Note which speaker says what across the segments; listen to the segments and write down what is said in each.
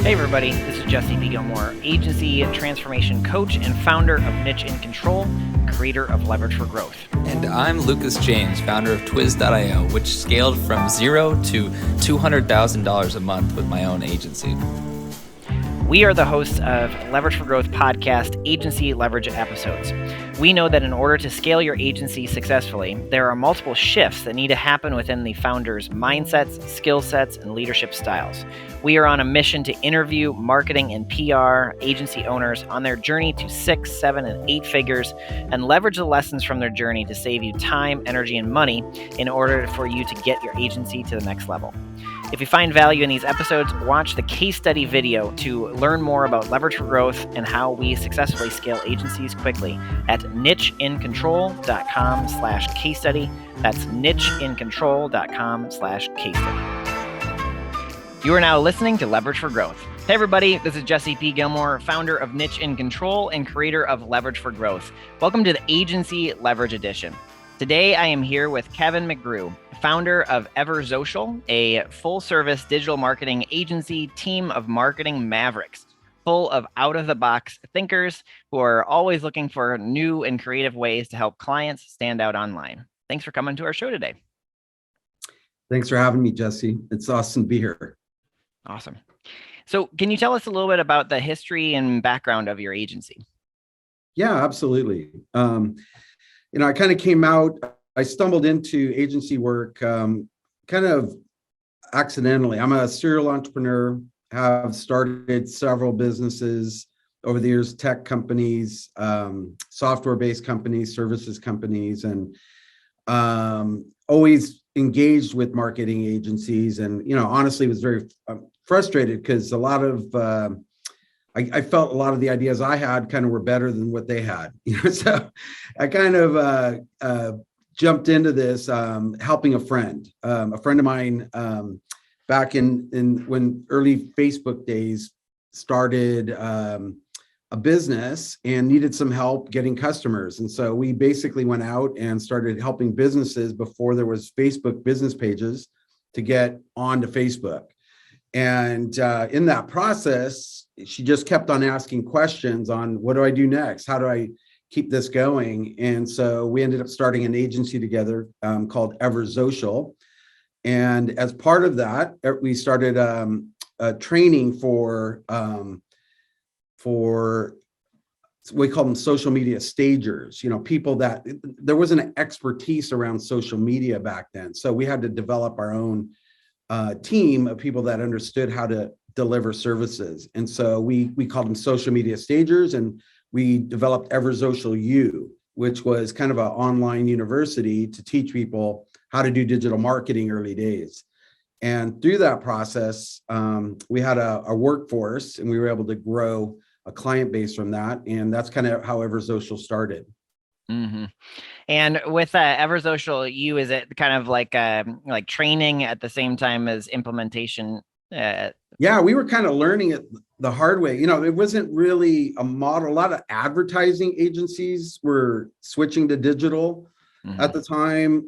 Speaker 1: Hey everybody, this is Jesse B. Gilmore, agency transformation coach and founder of Niche in Control, creator of Leverage for Growth.
Speaker 2: And I'm Lucas James, founder of Twiz.io, which scaled from $0 to $200,000 a month with my own agency.
Speaker 1: We are the hosts of Leverage for Growth podcast agency leverage episodes. We know that in order to scale your agency successfully, there are multiple shifts that need to happen within the founder's mindsets, skill sets, and leadership styles. We are on a mission to interview marketing and PR agency owners on their journey to 6, 7, and 8 figures and leverage the lessons from their journey to save you time, energy, and money in order for you to get your agency to the next level. If you find value in these episodes, watch the case study video to learn more about Leverage for Growth and how we successfully scale agencies quickly at nicheincontrol.com/case study. That's nicheincontrol.com/case study. You are now listening to Leverage for Growth. Hey everybody, this is Jesse P. Gilmore, founder of Niche in Control and creator of Leverage for Growth. Welcome to the Agency Leverage Edition. Today I am here with Kevin McGrew, founder of Everzocial, a full-service digital marketing agency team of marketing mavericks, full of out-of-the-box thinkers who are always looking for new and creative ways to help clients stand out online. Thanks for coming to our show today.
Speaker 3: Thanks for having me, Jesse. It's awesome to be here.
Speaker 1: Awesome. So can you tell us a little bit about the history and background of your agency?
Speaker 3: Yeah, absolutely. I kind of came out, I stumbled into agency work kind of accidentally. I'm a serial entrepreneur, have started several businesses over the years, tech companies, software-based companies, services companies, and always engaged with marketing agencies. And, honestly was very frustrated because a lot of, I felt a lot of the ideas I had kind of were better than what they had. So I kind of jumped into this, helping a friend of mine back in when early Facebook days started a business and needed some help getting customers. And so we basically went out and started helping businesses before there was Facebook business pages to get onto Facebook. And in that process, she just kept on asking questions on what do I do next? How do I keep this going? And so we ended up starting an agency together called Everzocial. And as part of that, we started training for we call them social media stagers, people that there wasn't an expertise around social media back then. So we had to develop our own team of people that understood how to deliver services. And so we called them social media stagers, and we developed Everzocial U, which was kind of an online university to teach people how to do digital marketing early days. And through that process, we had a workforce, and we were able to grow a client base from that. And that's kind of how Everzocial started.
Speaker 1: Mm-hmm. And with Everzocial U, is it kind of like training at the same time as implementation?
Speaker 3: Yeah, we were kind of learning it the hard way. It wasn't really a model. A lot of advertising agencies were switching to digital at the time.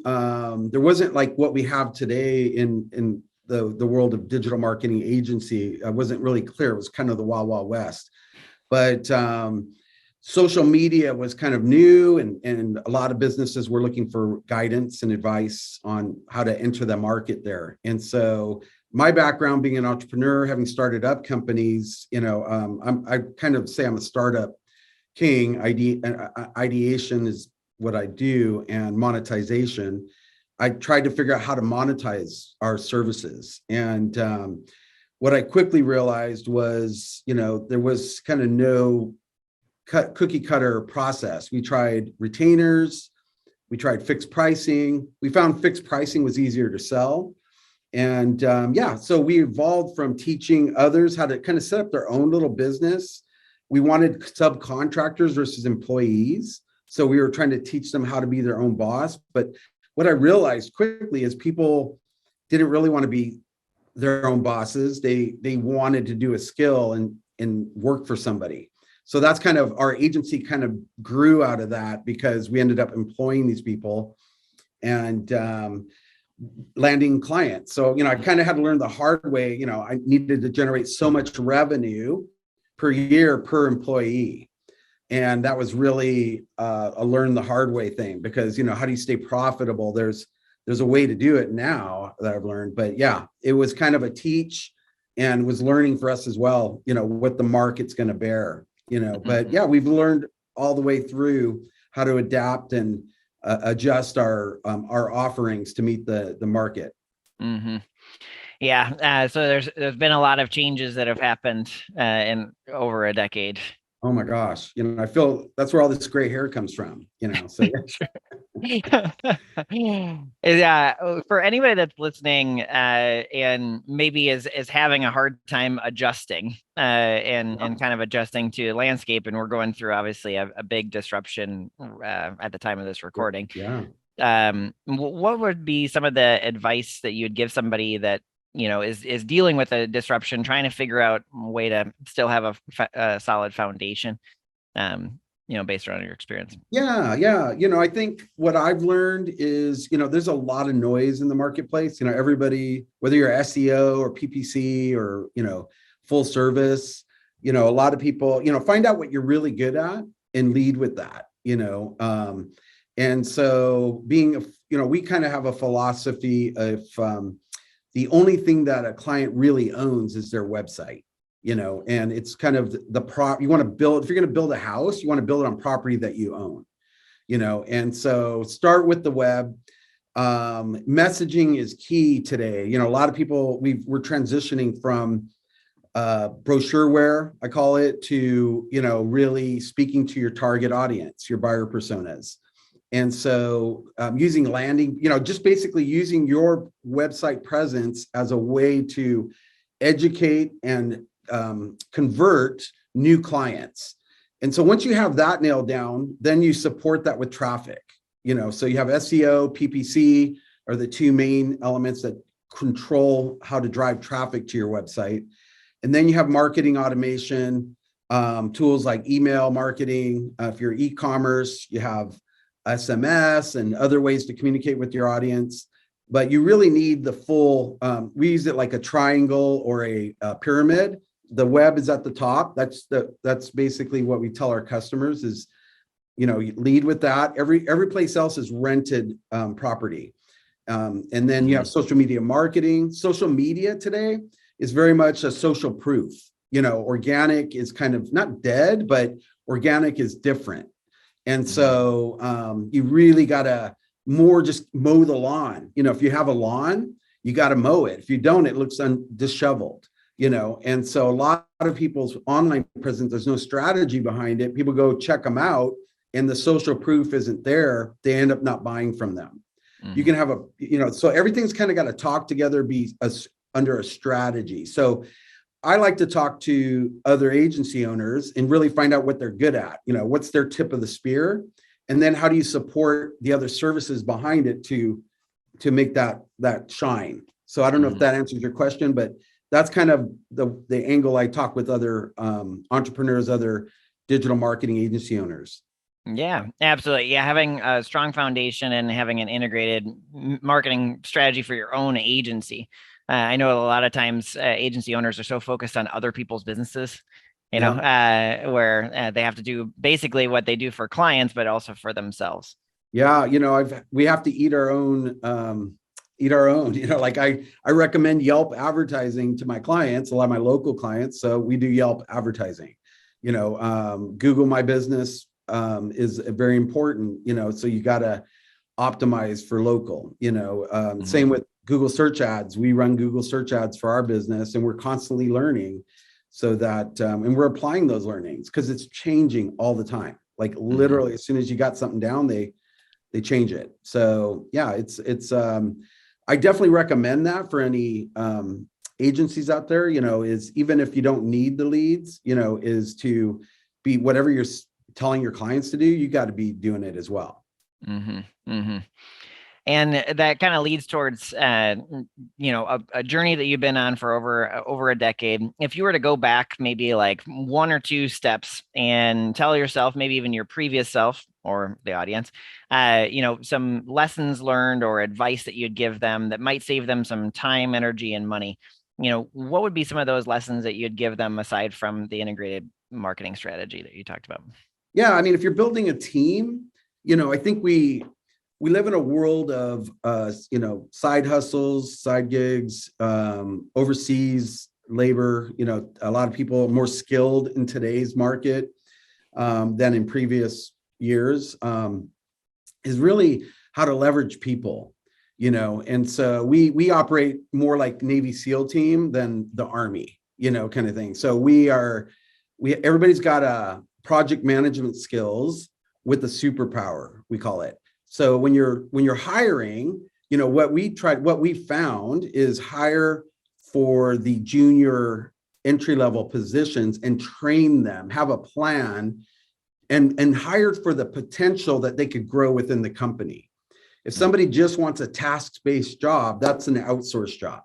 Speaker 3: There wasn't like what we have today in the world of digital marketing agency. It wasn't really clear. It was kind of the Wild Wild West. But social media was kind of new, and a lot of businesses were looking for guidance and advice on how to enter the market there. And so my background being an entrepreneur, having started up companies, I kind of say I'm a startup king. Ideation is what I do, and monetization. I tried to figure out how to monetize our services. And what I quickly realized was, there was kind of no cookie cutter process. We tried retainers, we tried fixed pricing. We found fixed pricing was easier to sell. And so we evolved from teaching others how to kind of set up their own little business. We wanted subcontractors versus employees. So we were trying to teach them how to be their own boss. But what I realized quickly is people didn't really want to be their own bosses. They wanted to do a skill and work for somebody. So that's kind of our agency kind of grew out of that, because we ended up employing these people. And landing clients. So, I kind of had to learn the hard way. I needed to generate so much revenue per year per employee. And that was really a learn the hard way thing, because, how do you stay profitable? There's a way to do it now that I've learned. But yeah, it was kind of a teach, and was learning for us as well, what the market's going to bear, but yeah, we've learned all the way through how to adapt and adjust our offerings to meet the market.
Speaker 1: Mm-hmm. Yeah. So there's been a lot of changes that have happened in over a decade.
Speaker 3: Oh my gosh. I feel that's where all this gray hair comes from, so yeah.
Speaker 1: Yeah, for anybody that's listening and maybe is having a hard time adjusting and kind of adjusting to the landscape, and we're going through obviously a big disruption at the time of this recording.
Speaker 3: Yeah.
Speaker 1: What would be some of the advice that you'd give somebody that is dealing with a disruption, trying to figure out a way to still have a solid foundation, based on your experience?
Speaker 3: Yeah. I think what I've learned is, there's a lot of noise in the marketplace. Everybody, whether you're SEO or PPC or, full service, a lot of people, find out what you're really good at and lead with that, and so we kind of have a philosophy of, the only thing that a client really owns is their website, and it's kind of you want to build, if you're going to build a house, you want to build it on property that you own, and so start with the web. Messaging is key today. A lot of people, we're transitioning from brochureware, I call it, to, really speaking to your target audience, your buyer personas. And so using landing, just basically using your website presence as a way to educate and convert new clients. And so once you have that nailed down, then you support that with traffic, so you have SEO, PPC are the two main elements that control how to drive traffic to your website. And then you have marketing automation, tools like email marketing. If you're e-commerce, you have SMS and other ways to communicate with your audience, but you really need the full, we use it like a triangle or a pyramid. The web is at the top. That's basically what we tell our customers is, you lead with that. Every place else is rented property. And then you have social media marketing. Social media today is very much a social proof. Organic is kind of not dead, but organic is different. And so you really got to more just mow the lawn. If you have a lawn, you got to mow it. If you don't, it looks disheveled, and so a lot of people's online presence, there's no strategy behind it. People go check them out and the social proof isn't there. They end up not buying from them. You can have so everything's kind of got to talk together, be under a strategy. So I like to talk to other agency owners and really find out what they're good at, what's their tip of the spear, and then how do you support the other services behind it to make that shine. So I don't know if that answers your question, but that's kind of the angle I talk with other entrepreneurs, other digital marketing agency owners.
Speaker 1: Yeah, absolutely. Yeah, having a strong foundation and having an integrated marketing strategy for your own agency. I know a lot of times agency owners are so focused on other people's businesses, where they have to do basically what they do for clients, but also for themselves.
Speaker 3: Yeah, we have to eat our own. Like I recommend Yelp advertising to my clients, a lot of my local clients. So we do Yelp advertising. Google My Business is very important. So you got to optimize for local. Same with Google search ads. We run Google search ads for our business, and we're constantly learning so that, and we're applying those learnings because it's changing all the time. Like literally as soon as you got something down, they change it. So yeah, it's I definitely recommend that for any agencies out there, is even if you don't need the leads, is to be whatever you're telling your clients to do, you got to be doing it as well.
Speaker 1: And that kind of leads towards, a journey that you've been on for over a decade. If you were to go back maybe like one or two steps and tell yourself, maybe even your previous self, or the audience, some lessons learned or advice that you'd give them that might save them some time, energy, and money. What would be some of those lessons that you'd give them aside from the integrated marketing strategy that you talked about?
Speaker 3: Yeah, I mean, if you're building a team, I think we live in a world of side hustles, side gigs, overseas labor. A lot of people are more skilled in today's market than in previous years. Is really how to leverage people. And so we operate more like Navy SEAL team than the Army, kind of thing. So everybody's got a project management skills with a superpower, we call it. So when you're hiring, what we found is hire for the junior entry level positions and train them, have a plan, and hire for the potential that they could grow within the company. If somebody just wants a task-based job, that's an outsourced job.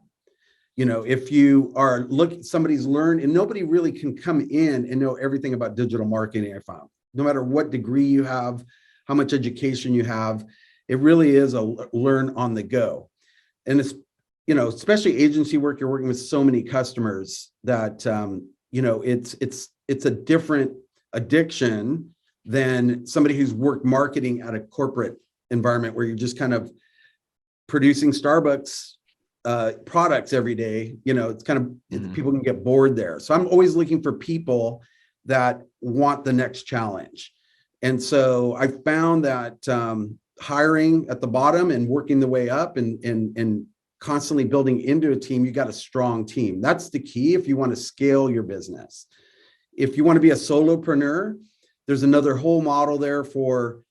Speaker 3: If you are somebody's learned, and nobody really can come in and know everything about digital marketing, I found. No matter what degree you have, how much education you have, it really is a learn on the go. And it's, especially agency work, you're working with so many customers that, it's a different addiction than somebody who's worked marketing at a corporate environment where you're just kind of producing Starbucks products every day. It's kind of, people can get bored there. So I'm always looking for people that want the next challenge. And so I found that hiring at the bottom and working the way up and constantly building into a team, you got a strong team. That's the key if you want to scale your business. If you want to be a solopreneur, there's another whole model there for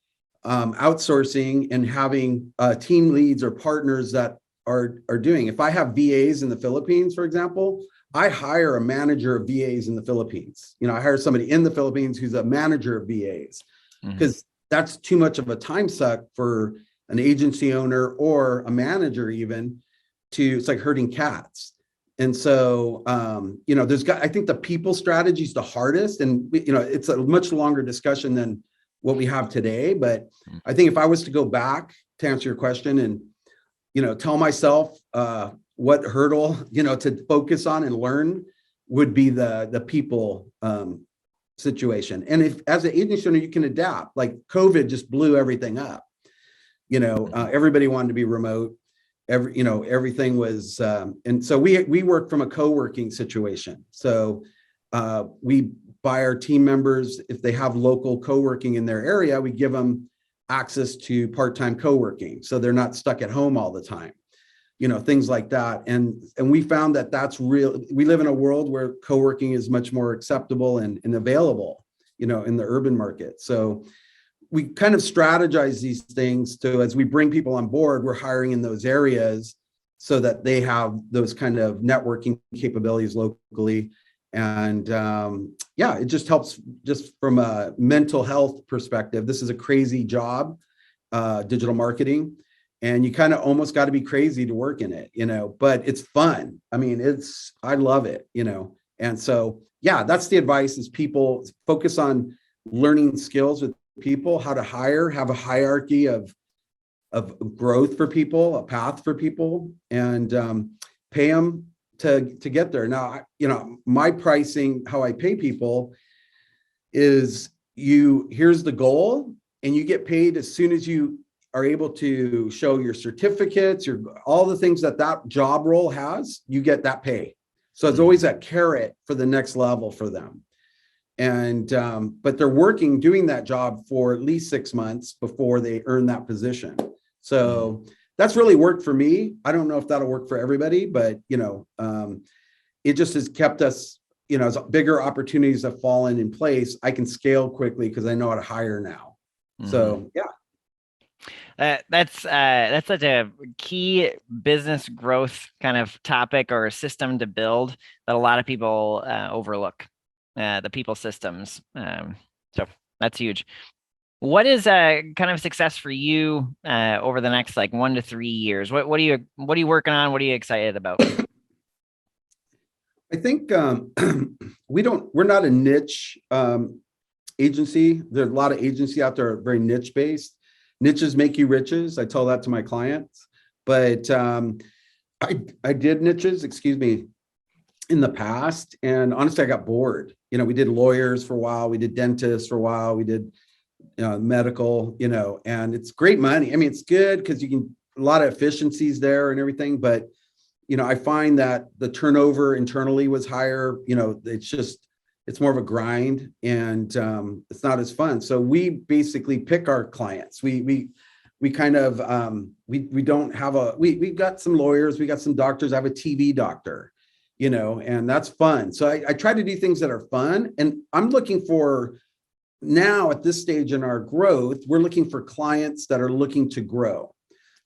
Speaker 3: outsourcing and having team leads or partners that are doing. If I have VAs in the Philippines, for example, I hire a manager of VAs in the Philippines. I hire somebody in the Philippines who's a manager of VAs, because that's too much of a time suck for an agency owner or a manager even it's like herding cats. And so, I think the people strategy is the hardest, and, it's a much longer discussion than what we have today. But I think if I was to go back to answer your question and, tell myself what hurdle, to focus on and learn, would be the people situation. And if as an agency owner, you can adapt, like COVID just blew everything up. Everybody wanted to be remote. Everything was, and so we work from a co-working situation. So we buy our team members, if they have local co-working in their area, we give them access to part-time co-working, so they're not stuck at home all the time, things like that. And we found that that's real. We live in a world where co-working is much more acceptable and available, in the urban market. So we kind of strategize these things to, as we bring people on board, we're hiring in those areas so that they have those kind of networking capabilities locally. And it just helps just from a mental health perspective. This is a crazy job, digital marketing, and you kind of almost got to be crazy to work in it, but it's fun. I mean, I love it, and so, that's the advice, is people focus on learning skills with people, how to hire, have a hierarchy of growth for people, a path for people, and pay them to get there. Now, my pricing, how I pay people is here's the goal, and you get paid as soon as you are able to show your certificates, all the things that job role has, you get that pay. So it's always that carrot for the next level for them. And, but they're doing that job for at least 6 months before they earn that position. So that's really worked for me. I don't know if that'll work for everybody, but, it just has kept us, as bigger opportunities have fallen in place, I can scale quickly because I know how to hire now. So,
Speaker 1: that's such a key business growth kind of topic or system to build that a lot of people overlook. The people systems. So that's huge. What is kind of success for you over the next 1 to 3 years? What are you working on? What are you excited about?
Speaker 3: I think we're not a niche agency. There's a lot of agency out there, very niche based. Niches make you riches. I tell that to my clients. But I did niches, excuse me, in the past. And honestly, I got bored. We did lawyers for a while. We did dentists for a while. We did medical, and it's great money. I mean, it's good because you can, a lot of efficiencies there and everything. But, I find that the turnover internally was higher. It's more of a grind, and it's not as fun. So we basically pick our clients. We kind of, we don't have we got some lawyers, we got some doctors. I have a TV doctor, and that's fun. So I try to do things that are fun, and I'm looking for, now at this stage in our growth, we're looking for clients that are looking to grow.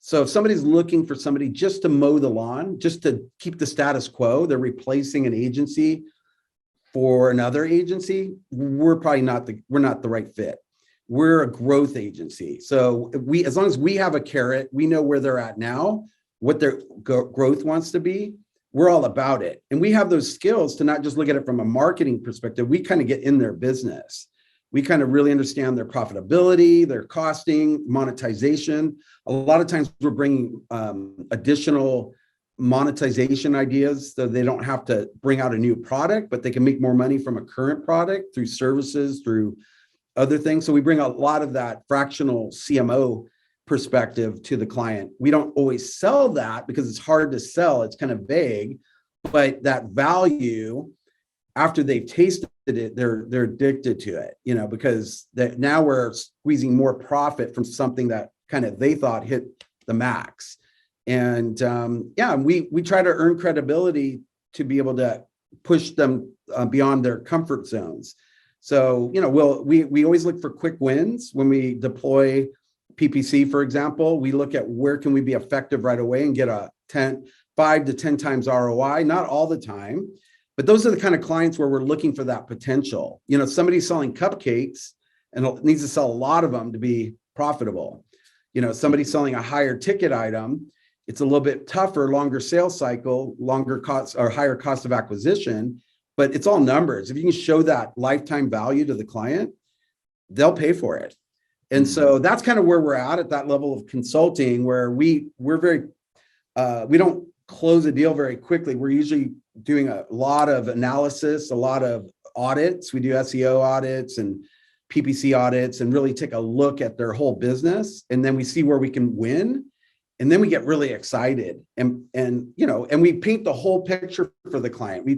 Speaker 3: So if somebody's looking for somebody just to mow the lawn, just to keep the status quo, they're replacing an agency for another agency, we're not the right fit. We're a growth agency. So as long as we have a carrot, we know where they're at now, what their growth wants to be, we're all about it. And we have those skills to not just look at it from a marketing perspective. We kind of get in their business. We kind of really understand their profitability, their costing, monetization. A lot of times we're bringing additional monetization ideas, so they don't have to bring out a new product, but they can make more money from a current product through services, through other things. So we bring a lot of that fractional CMO perspective to the client. We don't always sell that because it's hard to sell. It's kind of vague, but that value, after they've tasted it, they're addicted to it, because now we're squeezing more profit from something that kind of they thought hit the max. And we try to earn credibility to be able to push them beyond their comfort zones. So, we always look for quick wins when we deploy PPC, for example. We look at where can we be effective right away and get a 5 to 10 times ROI, not all the time. But those are the kind of clients where we're looking for that potential. Somebody's selling cupcakes and needs to sell a lot of them to be profitable. Somebody's selling a higher ticket item. It's a little bit tougher, longer sales cycle, longer costs or higher cost of acquisition, but it's all numbers. If you can show that lifetime value to the client, they'll pay for it. And so that's kind of where we're at that level of consulting, where we're very, we don't close a deal very quickly. We're usually doing a lot of analysis, a lot of audits. We do SEO audits and PPC audits and really take a look at their whole business. And then we see where we can win. And then we get really excited and we paint the whole picture for the client.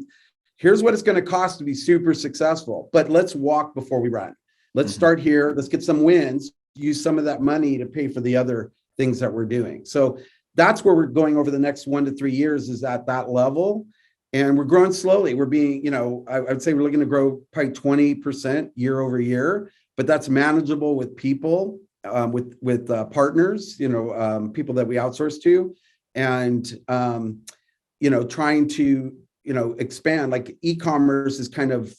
Speaker 3: Here's what it's going to cost to be super successful, but let's walk before we run. Let's start here. Let's get some wins, use some of that money to pay for the other things that we're doing. So that's where we're going over the next 1 to 3 years, is at that level. And we're growing slowly. We're being, I would say we're looking to grow probably 20% year over year, but that's manageable with people, with partners, people that we outsource to, and, trying to, expand. Like e-commerce is kind of,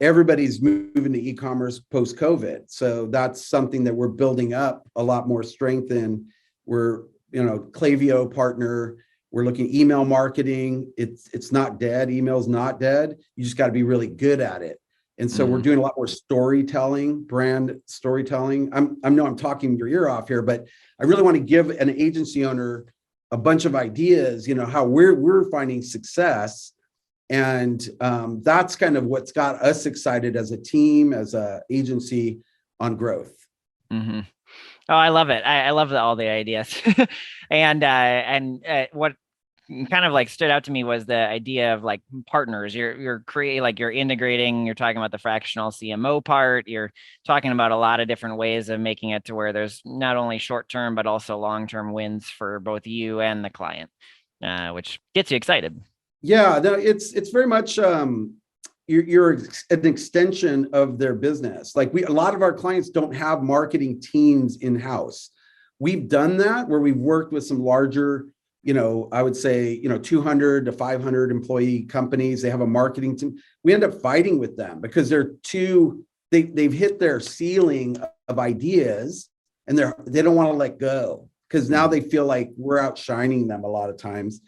Speaker 3: everybody's moving to e-commerce post-COVID. So that's something that we're building up a lot more strength in. We're, Klaviyo partner. We're looking at email marketing. It's not dead. Email's not dead. You just got to be really good at it. And so we're doing a lot more storytelling, brand storytelling. I know I'm talking your ear off here, but I really want to give an agency owner a bunch of ideas, how we're finding success. And that's kind of what's got us excited as a team, as a agency, on growth.
Speaker 1: Mm-hmm. Oh, I love it. I love all the ideas. and what kind of like stood out to me was the idea of like partners. You're creating, like you're integrating, you're talking about the fractional CMO part. You're talking about a lot of different ways of making it to where there's not only short-term, but also long-term wins for both you and the client, which gets you excited.
Speaker 3: Yeah, no, it's very much you're an extension of their business. Like a lot of our clients don't have marketing teams in-house. We've done that where we've worked with some larger, I would say, 200 to 500 employee companies. They have a marketing team. We end up fighting with them because they've hit their ceiling of ideas, and they don't want to let go, because now they feel like we're outshining them a lot of times.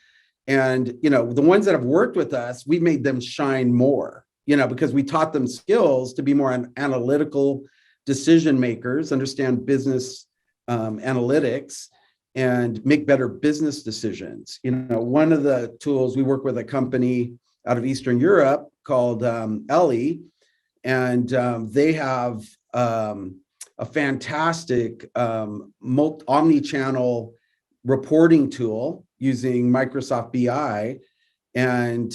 Speaker 3: And, the ones that have worked with us, we've made them shine more, because we taught them skills to be more analytical decision makers, understand business analytics, and make better business decisions. One of the tools, we work with a company out of Eastern Europe called Ellie, and they have a fantastic omni-channel reporting tool using Microsoft BI. And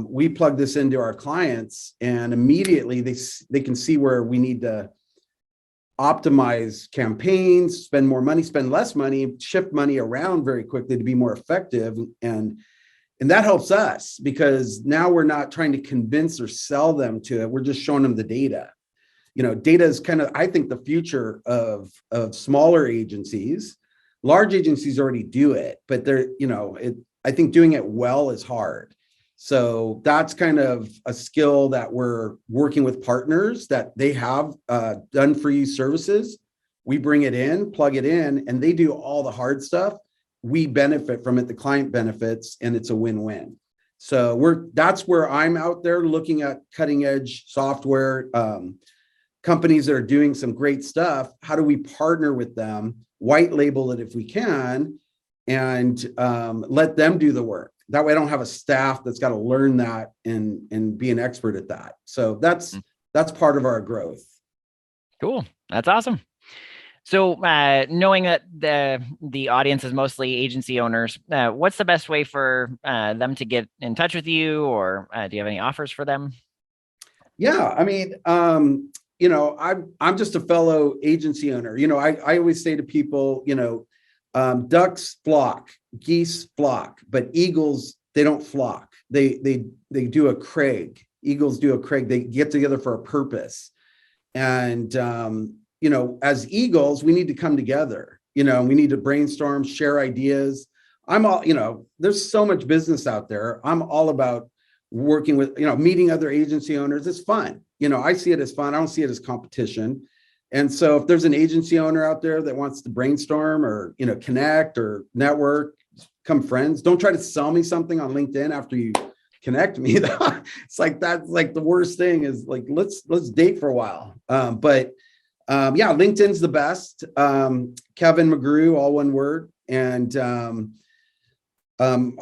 Speaker 3: we plug this into our clients, and immediately they can see where we need to optimize campaigns, spend more money, spend less money, shift money around very quickly to be more effective. And that helps us, because now we're not trying to convince or sell them to it. We're just showing them the data. Data is kind of, I think, the future of smaller agencies. Large agencies already do it, but I think doing it well is hard. So that's kind of a skill that we're working with partners that they have done for you services. We bring it in, plug it in, and they do all the hard stuff. We benefit from it, the client benefits, and it's a win-win. So that's where I'm out there looking at cutting edge software, companies that are doing some great stuff. How do we partner with them, white label it if we can, and let them do the work? That way I don't have a staff that's got to learn that and be an expert at that. So that's part of our growth.
Speaker 1: Cool. That's awesome. So knowing that the audience is mostly agency owners, what's the best way for them to get in touch with you, or do you have any offers for them?
Speaker 3: Yeah, I mean, I'm just a fellow agency owner. I always say to people, ducks flock, geese flock, but eagles, they don't flock. They do a Craig. Eagles do a Craig. They get together for a purpose. And, as eagles, we need to come together, we need to brainstorm, share ideas. There's so much business out there. I'm all about working with, meeting other agency owners. It's fun. I see it as fun. I don't see it as competition. And so if there's an agency owner out there that wants to brainstorm or, connect or network, become friends, don't try to sell me something on LinkedIn after you connect me. It's like, that's like the worst thing is like, let's date for a while. But LinkedIn's the best. Kevin McGrew, all one word. And I am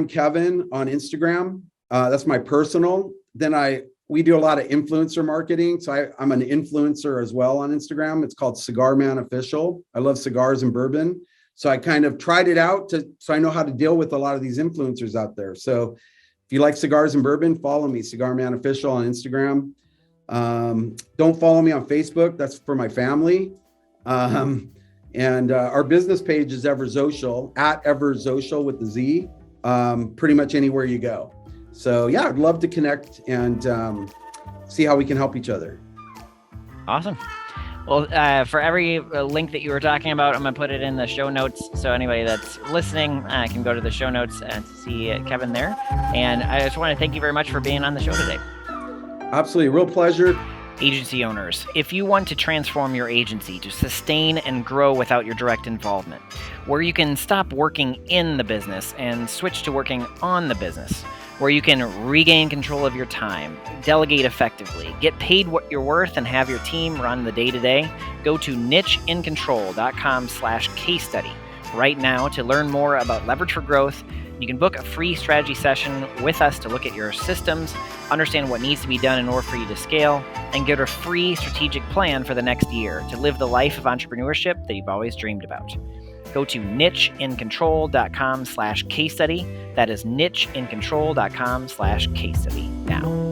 Speaker 3: Kevin on Instagram. That's my personal. Then we do a lot of influencer marketing. So I'm an influencer as well on Instagram. It's called Cigar Man Official. I love cigars and bourbon. So I kind of tried it out so I know how to deal with a lot of these influencers out there. So if you like cigars and bourbon, follow me, Cigar Man Official on Instagram. Don't follow me on Facebook. That's for my family. And our business page is Everzocial, at Everzocial with the Z, pretty much anywhere you go. So yeah, I'd love to connect and see how we can help each other.
Speaker 1: Awesome. Well, for every link that you were talking about, I'm going to put it in the show notes. So anybody that's listening can go to the show notes and see Kevin there. And I just want to thank you very much for being on the show today.
Speaker 3: Absolutely. Real pleasure.
Speaker 1: Agency owners, if you want to transform your agency to sustain and grow without your direct involvement, where you can stop working in the business and switch to working on the business, where you can regain control of your time, delegate effectively, get paid what you're worth, and have your team run the day-to-day, go to nicheincontrol.com/case study right now to learn more about Leverage for Growth. You can book a free strategy session with us to look at your systems, understand what needs to be done in order for you to scale, and get a free strategic plan for the next year to live the life of entrepreneurship that you've always dreamed about. Go to nicheincontrol.com/case study. That is nicheincontrol.com/case study now.